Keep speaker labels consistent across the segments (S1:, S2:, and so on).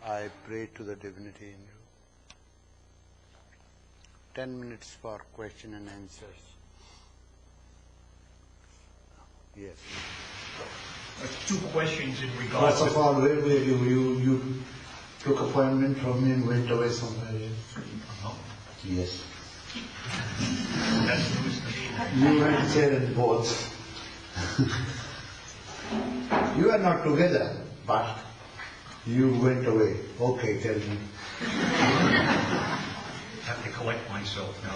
S1: I pray to the divinity in you. 10 minutes for question and answers. Yes.
S2: Two questions in regards to...
S1: First of all, where were you? You took appointment from me and went away somewhere else. Yes.
S2: That's news to me.
S1: You went there and both. You are not together, but you went away. Okay, tell me.
S2: I have to collect myself now.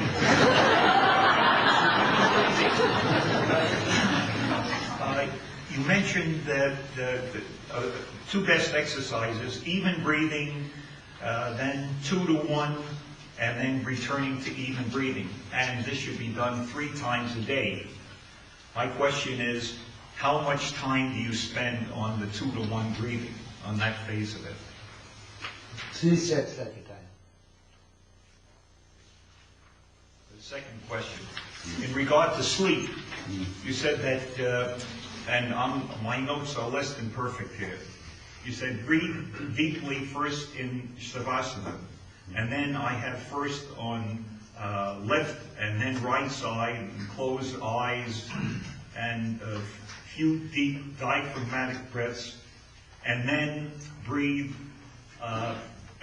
S2: You mentioned that the two best exercises, even breathing, then 2 to 1, and then returning to even breathing. And this should be done 3 times a day. My question is, how much time do you spend on the 2 to 1 breathing, on that phase of it?
S1: 3 sets at a time.
S2: The second question, in regard to sleep, you said that, and my notes are less than perfect here. You said breathe deeply first in Shavasana, and then I have first on left and then right side, and close eyes, and a few deep diaphragmatic breaths, and then breathe,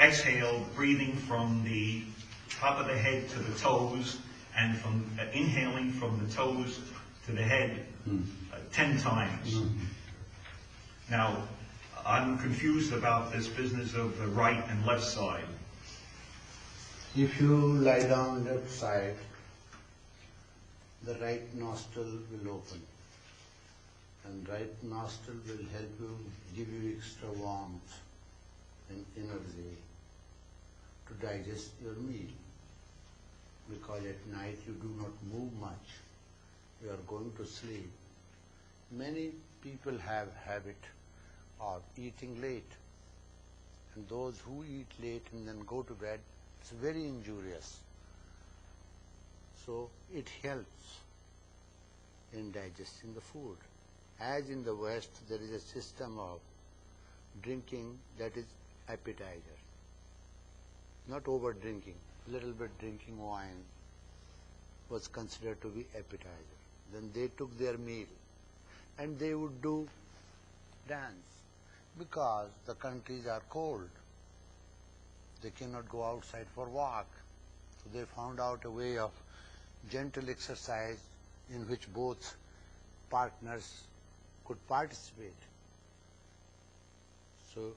S2: exhale, breathing from the top of the head to the toes, and from inhaling from the toes to the head 10 times. Now, I'm confused about this business of the right and left side.
S1: If you lie down left side, the right nostril will open, and right nostril will help you, give you extra warmth and energy to digest your meal. Because at night you do not move much, you are going to sleep. Many people have habit of eating late, and those who eat late and then go to bed, it's very injurious. So it helps in digesting the food. As in the West, there is a system of drinking that is appetizer. Not over drinking, little bit drinking wine was considered to be appetizer. Then they took their meal and they would do dance because the countries are cold. They cannot go outside for walk. So they found out a way of gentle exercise in which both partners could participate. So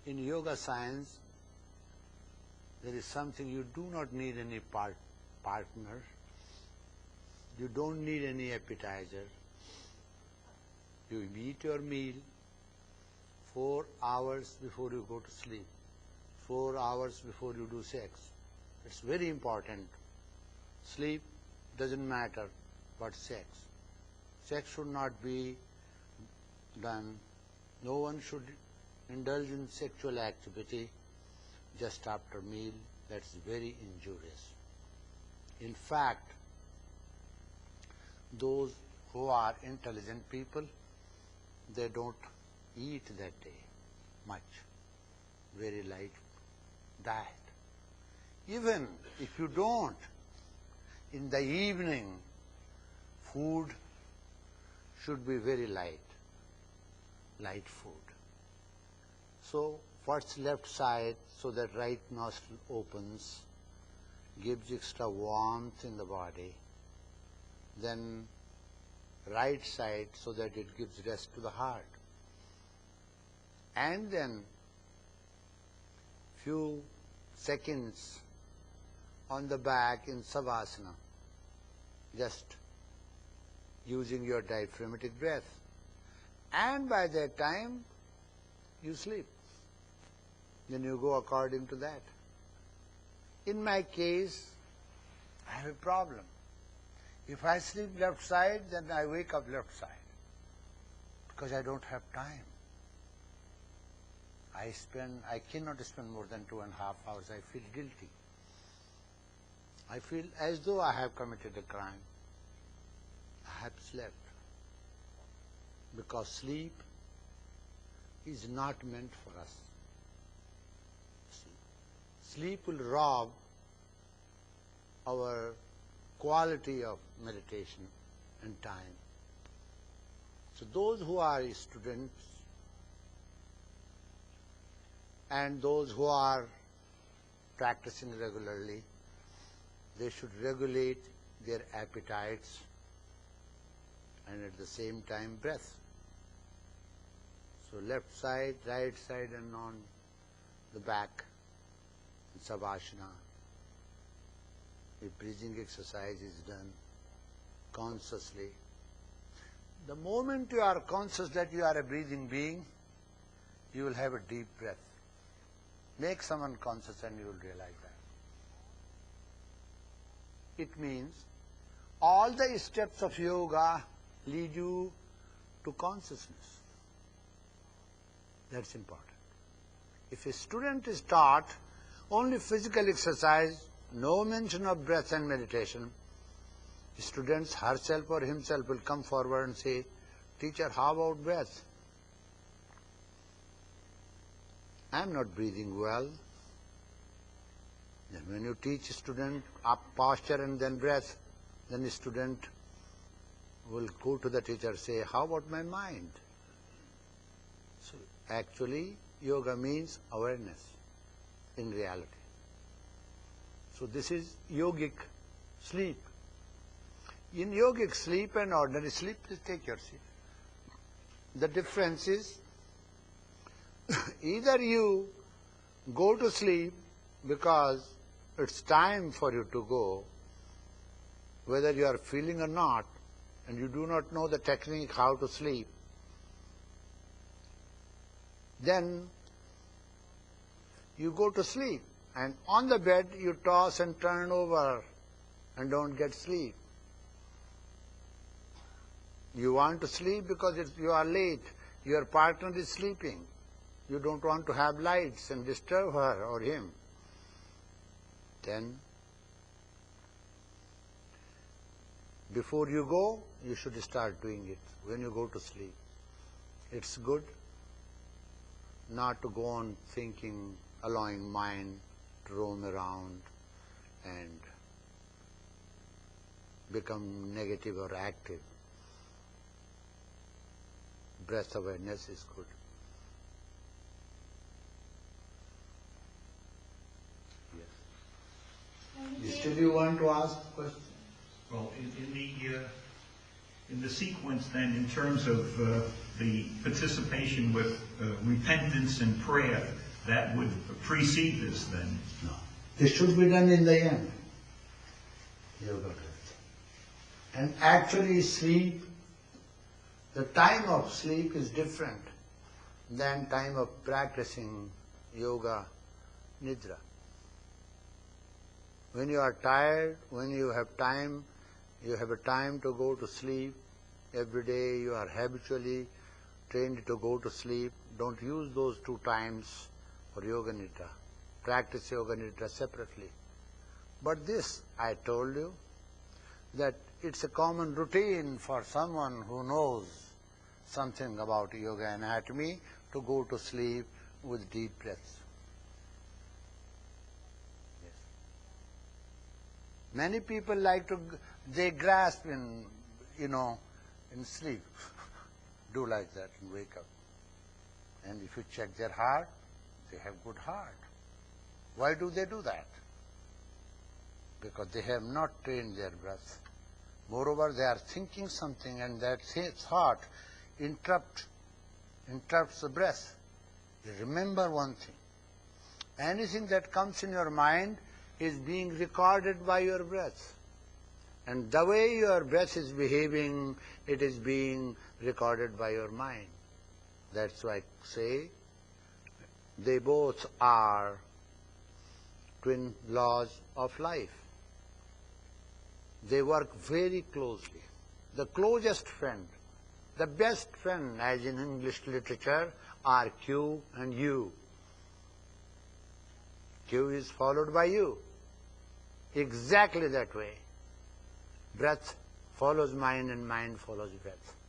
S1: in yoga science, there is something you do not need any partner. You don't need any appetizer. You eat your meal 4 hours before you go to sleep, 4 hours before you do sex. It's very important. Sleep doesn't matter, but sex. Sex should not be done. No one should indulge in sexual activity just after meal. That's very injurious. In fact, those who are intelligent people, they don't eat that day much, very light diet. Even if you don't, in the evening, food should be very light food. So first left side, so that right nostril opens, gives extra warmth in the body. Then right side, so that it gives rest to the heart. And then few seconds on the back in Savasana, just using your diaphragmatic breath. And by that time, you sleep. Then you go according to that. In my case, I have a problem. If I sleep left side, then I wake up left side, because I don't have time. I cannot spend more than 2.5 hours. I feel guilty. I feel as though I have committed a crime. I have slept. Because sleep is not meant for us. sleep will rob our quality of meditation and time. So those who are students and those who are practicing regularly, they should regulate their appetites and at the same time breath. So left side, right side, and on the back, Savasana. If breathing exercise is done consciously, the moment you are conscious that you are a breathing being, you will have a deep breath. Make someone conscious and you will realize that. It means all the steps of yoga lead you to consciousness. That's important. If a student is taught only physical exercise, no mention of breath and meditation, students herself or himself will come forward and say, "Teacher, how about breath? I am not breathing well." Then when you teach a student up posture and then breath, then the student will go to the teacher and say, "How about my mind?" So actually, yoga means awareness in reality. So this is yogic sleep. In yogic sleep and ordinary sleep, please take your seat. The difference is either you go to sleep because it's time for you to go, whether you are feeling or not, and you do not know the technique how to sleep, then you go to sleep, and on the bed you toss and turn over and don't get sleep. You want to sleep because you are late, your partner is sleeping, you don't want to have lights and disturb her or him. Then, before you go, you should start doing it when you go to sleep. It's good not to go on thinking, allowing mind to roam around and become negative or active. Breath awareness is good. Yes. Still you want to ask a question?
S2: Well, in the sequence then, in terms of the participation with repentance and prayer, that would precede this then?
S1: No. This should be done in the end. Yoga breath. And actually sleep, the time of sleep is different than time of practicing yoga nidra. When you are tired, when you have a time to go to sleep. Every day you are habitually trained to go to sleep. Don't use those two times for yoga nidra. Practice yoga nidra separately. But this, I told you, that it's a common routine for someone who knows something about yoga anatomy to go to sleep with deep breaths. Yes. Many people they grasp in sleep, do like that and wake up. And if you check their heart, they have good heart. Why do they do that? Because they have not trained their breath. Moreover, they are thinking something and that thought interrupts the breath. You remember one thing. Anything that comes in your mind is being recorded by your breath. And the way your breath is behaving, it is being recorded by your mind. That's why I say they both are twin laws of life. They work very closely. The closest friend, the best friend, as in English literature, are Q and U. Q is followed by U. Exactly that way. Breath follows mind and mind follows breath.